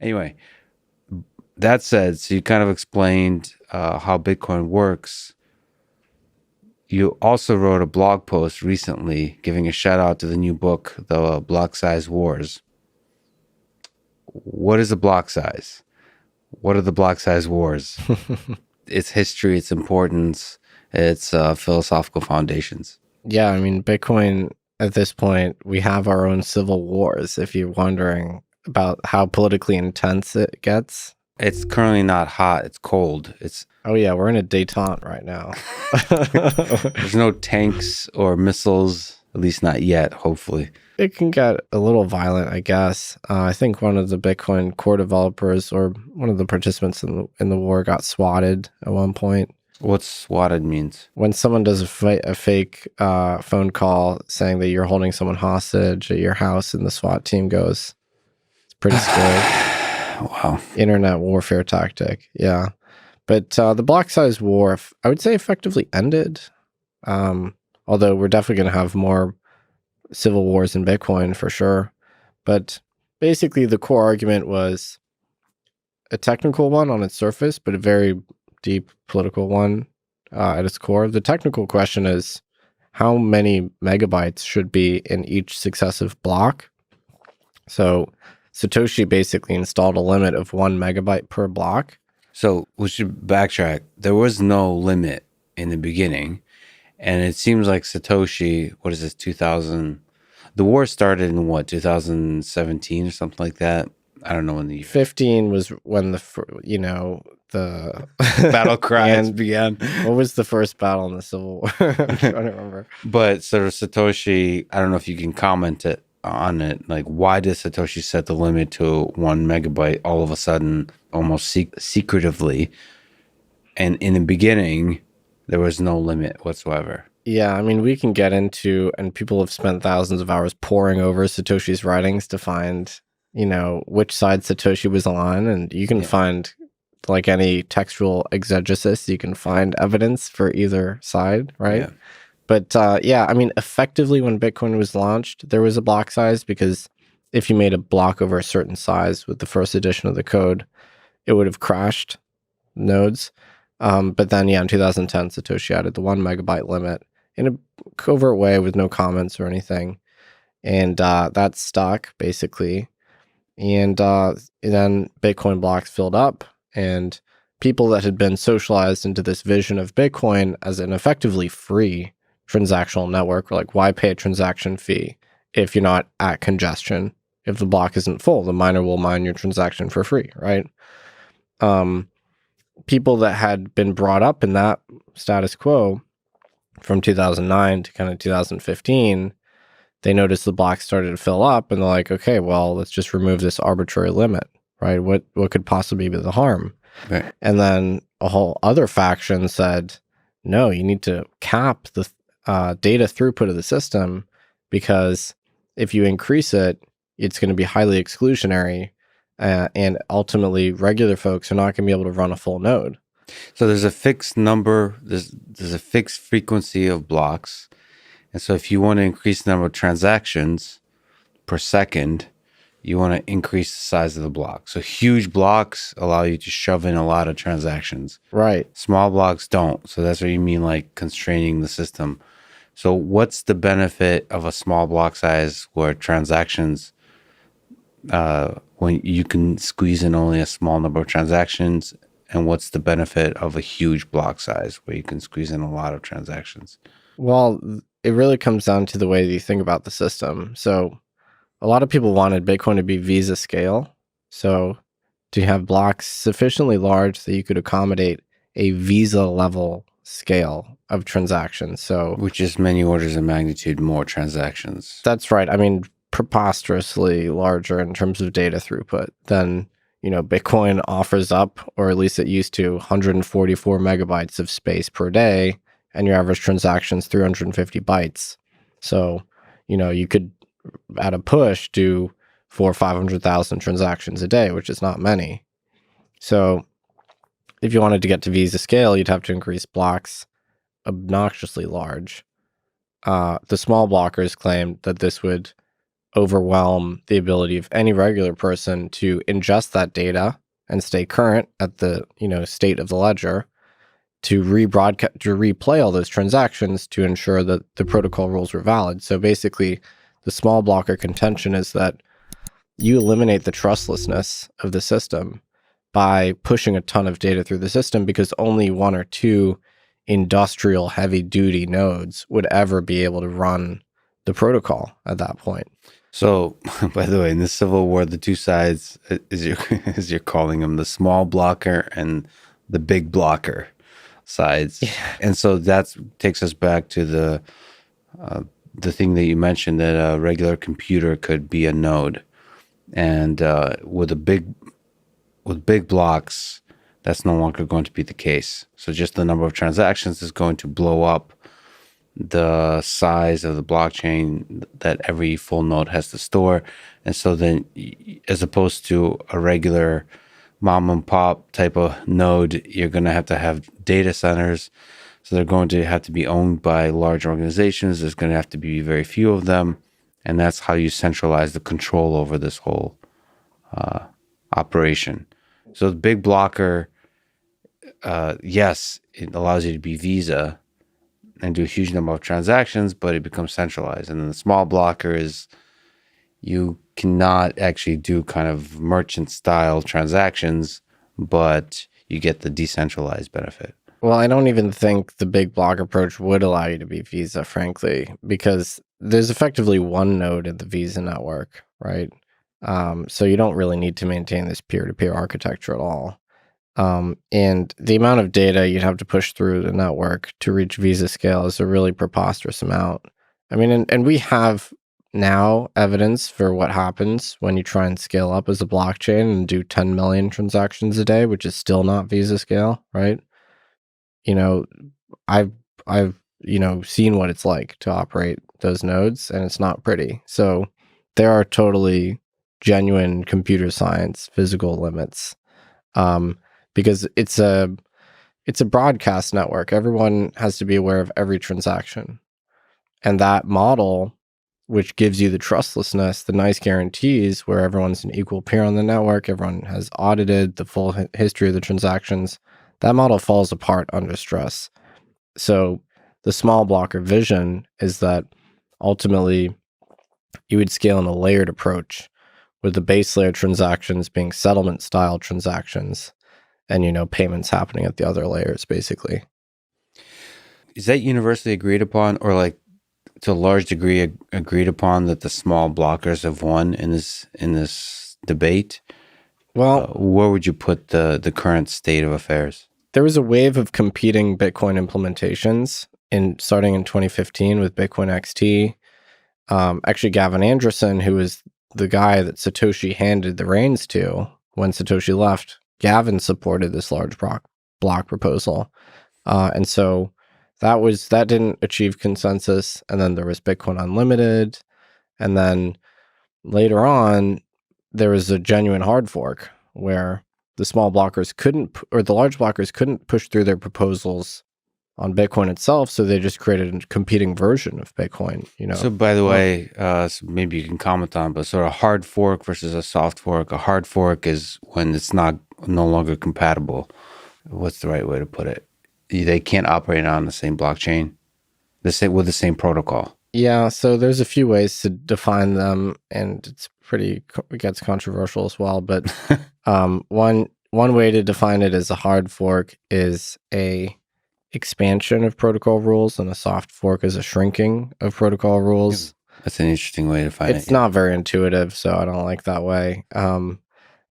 Anyway, that said, so you kind of explained how Bitcoin works. You also wrote a blog post recently giving a shout out to the new book, The Block Size Wars. What is a block size? What are the block size wars? Its history, its importance, its philosophical foundations. Yeah, I mean, Bitcoin at this point, we have our own civil wars, if you're wondering about how politically intense it gets. It's currently not hot, it's cold. Oh yeah, we're in a détente right now. There's no tanks or missiles, at least not yet, hopefully. It can get a little violent, I guess. I think one of the Bitcoin core developers or one of the participants in the war got swatted at one point. What swatted means? When someone does a fake phone call saying that you're holding someone hostage at your house and the SWAT team goes. It's pretty scary. Wow. Internet warfare tactic, yeah. But the block size war, I would say, effectively ended. Although we're definitely going to have more civil wars in Bitcoin for sure. But basically, the core argument was a technical one on its surface, but a very deep political one at its core. The technical question is how many megabytes should be in each successive block. So Satoshi basically installed a limit of 1 megabyte per block. So we should backtrack. There was no limit in the beginning. And it seems like Satoshi, what is this, 2000? The war started in what, 2017 or something like that? I don't know when the year. 15 was when the battle cries began. What was the first battle in the Civil War? I don't remember. But sort of Satoshi, I don't know if you can comment on it. Like, why did Satoshi set the limit to 1 megabyte all of a sudden, almost secretively? And in the beginning, there was no limit whatsoever. Yeah, I mean, we can get into, and people have spent thousands of hours poring over Satoshi's writings to find, which side Satoshi was on. And you can find, like any textual exegesis, you can find evidence for either side, right? Yeah. But I mean, effectively, when Bitcoin was launched, there was a block size because if you made a block over a certain size with the first edition of the code, it would have crashed nodes. But then, in 2010, Satoshi added the 1 megabyte limit in a covert way with no comments or anything. And that stuck, basically. And then Bitcoin blocks filled up, and people that had been socialized into this vision of Bitcoin as an effectively free transactional network were like, why pay a transaction fee if you're not at congestion? If the block isn't full, the miner will mine your transaction for free, right? People that had been brought up in that status quo from 2009 to kind of 2015, they noticed the blocks started to fill up, and they're like, okay, well, let's just remove this arbitrary limit, right? What could possibly be the harm? Right. And then a whole other faction said, no, you need to cap the data throughput of the system, because if you increase it, it's going to be highly exclusionary. And ultimately, regular folks are not going to be able to run a full node. So there's a fixed number, there's a fixed frequency of blocks. And so if you want to increase the number of transactions per second, you want to increase the size of the block. So huge blocks allow you to shove in a lot of transactions. Right. Small blocks don't. So that's what you mean, like constraining the system. So what's the benefit of a small block size where transactions, when you can squeeze in only a small number of transactions? And what's the benefit of a huge block size where you can squeeze in a lot of transactions? Well, it really comes down to the way that you think about the system. So a lot of people wanted Bitcoin to be Visa scale. So to have blocks sufficiently large that you could accommodate a Visa level scale of transactions. So, which is many orders of magnitude more transactions. That's right. I mean, preposterously larger in terms of data throughput than, Bitcoin offers up, or at least it used to, 144 megabytes of space per day, and your average transaction's 350 bytes. So, you could, at a push, do 400,000 or 500,000 transactions a day, which is not many. So if you wanted to get to Visa scale, you'd have to increase blocks obnoxiously large. The small blockers claimed that this would overwhelm the ability of any regular person to ingest that data and stay current at the state of the ledger, to replay all those transactions to ensure that the protocol rules were valid. So basically, the small blocker contention is that you eliminate the trustlessness of the system by pushing a ton of data through the system, because only one or two industrial heavy-duty nodes would ever be able to run the protocol at that point. So, by the way, in the Civil War, the two sides, as you're calling them, the small blocker and the big blocker sides. Yeah. And so that takes us back to the thing that you mentioned, that a regular computer could be a node. And with big blocks, that's no longer going to be the case. So just the number of transactions is going to blow up the size of the blockchain that every full node has to store. And so then, as opposed to a regular mom and pop type of node, you're going to have data centers. So they're going to have to be owned by large organizations. There's going to have to be very few of them. And that's how you centralize the control over this whole operation. So the big blocker, yes, it allows you to be Visa and do a huge number of transactions, but it becomes centralized. And then the small blocker is you cannot actually do kind of merchant style transactions, but you get the decentralized benefit. Well, I don't even think the big block approach would allow you to be Visa, frankly, because there's effectively one node in the Visa network, right? So you don't really need to maintain this peer-to-peer architecture at all. And the amount of data you'd have to push through the network to reach Visa scale is a really preposterous amount. I mean, and we have now evidence for what happens when you try and scale up as a blockchain and do 10 million transactions a day, which is still not Visa scale, right? I've seen what it's like to operate those nodes, and it's not pretty. So there are totally genuine computer science physical limits, because it's a broadcast network. Everyone has to be aware of every transaction, and that model, which gives you the trustlessness, the nice guarantees where everyone's an equal peer on the network, everyone has audited the full history of the transactions, that model falls apart under stress. So the small blocker vision is that ultimately you would scale in a layered approach, with the base layer transactions being settlement style transactions, and payments happening at the other layers, basically. Is that universally agreed upon, or like to a large degree agreed upon, that the small blockers have won in this debate? Well, where would you put the current state of affairs? There was a wave of competing Bitcoin implementations starting in 2015 with Bitcoin XT. Actually, Gavin Anderson, who was the guy that Satoshi handed the reins to when Satoshi left, Gavin supported this large block proposal. And so that didn't achieve consensus. And then there was Bitcoin Unlimited. And then later on, there was a genuine hard fork where the small blockers the large blockers couldn't push through their proposals on Bitcoin itself, so they just created a competing version of Bitcoin. So, by the way, so maybe you can comment on, but sort of hard fork versus a soft fork. A hard fork is when it's no longer compatible. What's the right way to put it? They can't operate on the same blockchain, with the same protocol. Yeah, so there's a few ways to define them, and it gets controversial as well. But one way to define it as a hard fork is a expansion of protocol rules, and a soft fork is a shrinking of protocol rules. That's an interesting way to define it. It's not very intuitive, so I don't like that way.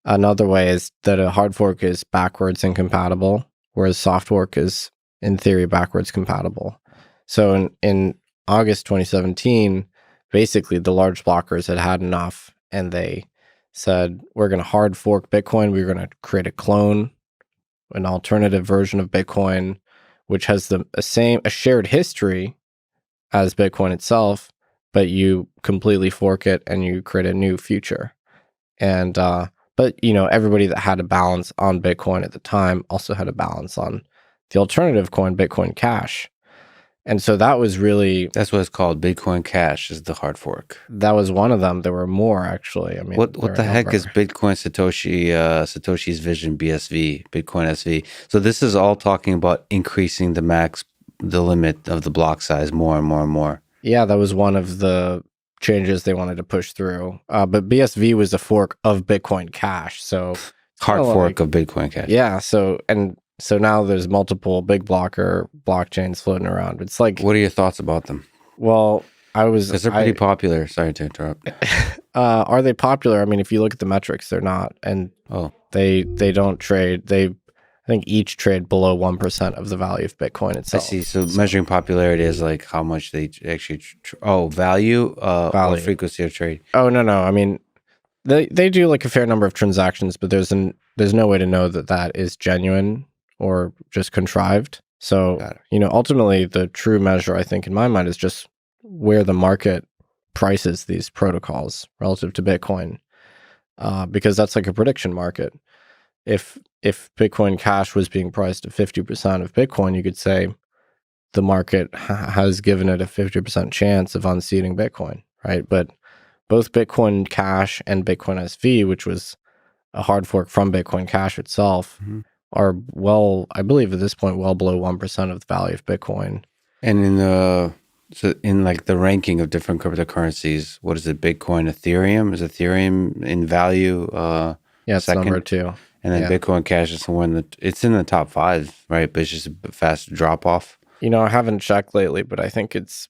Another way is that a hard fork is backwards incompatible, whereas soft fork is, in theory, backwards compatible. So in August 2017, basically the large blockers had enough, and they said, we're going to hard fork Bitcoin. We're going to create a clone, an alternative version of Bitcoin, which has a shared history as Bitcoin itself, but you completely fork it and you create a new future. And but everybody that had a balance on Bitcoin at the time also had a balance on the alternative coin, Bitcoin Cash. And so that was really, That's what it's called. Bitcoin Cash is the hard fork. that was one of them. There were more, actually. I mean, What there were the a heck is number. Bitcoin Satoshi's Vision BSV, Bitcoin SV? So this is all talking about increasing the limit of the block size more and more and more. Yeah, that was one of the changes they wanted to push through. But BSV was a fork of Bitcoin Cash. So it's Hard kinda fork of Bitcoin Cash. yeah. So now there's multiple big blocker blockchains floating around. It's like, What are your thoughts about them? well, Because they're pretty popular. Sorry to interrupt. are they popular? I mean, if you look at the metrics, they're not, and Oh, they don't trade. I think each trade below 1% of the value of Bitcoin I itself. see. So measuring popularity is like how much they actually, value, or Value. frequency of trade. Oh no. I mean, they do like a fair number of transactions, but there's no way to know that that is genuine or just contrived. So, Got it. ultimately the true measure, I think, in my mind, is just where the market prices these protocols relative to Bitcoin, because that's like a prediction market. If Bitcoin Cash was being priced at 50% of Bitcoin, you could say the market has given it a 50% chance of unseating Bitcoin, right? But both Bitcoin Cash and Bitcoin SV, which was a hard fork from Bitcoin Cash itself, Mhm. are I believe at this point, well below 1% of the value of Bitcoin. And in like the ranking of different cryptocurrencies, what is it? Bitcoin, Ethereum? Is Ethereum in value? Yeah, it's Second? number 2. And then Yeah. Bitcoin Cash is somewhere it's in the top 5, right? But it's just a fast drop off. I haven't checked lately, but I think it's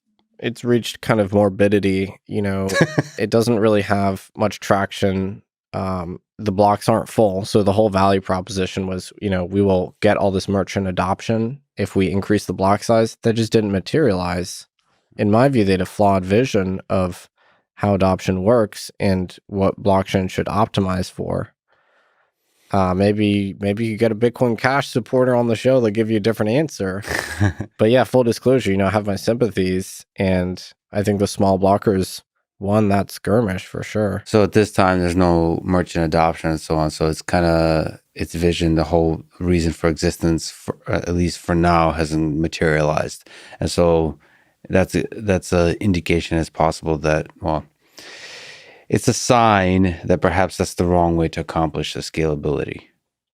reached kind of morbidity. It doesn't really have much traction. The blocks aren't full, so the whole value proposition was, we will get all this merchant adoption if we increase the block size. That just didn't materialize. In my view, they had a flawed vision of how adoption works and what blockchain should optimize for. Maybe you get a Bitcoin Cash supporter on the show. They'll give you a different answer. But yeah, full disclosure, I have my sympathies, and I think the small blockers won that skirmish for sure. So at this time, there's no merchant adoption and so on. So it's kind of its vision, the whole reason for existence, at least for now, hasn't materialized. And so that's a indication it's possible that, well, it's a sign that perhaps that's the wrong way to accomplish the scalability.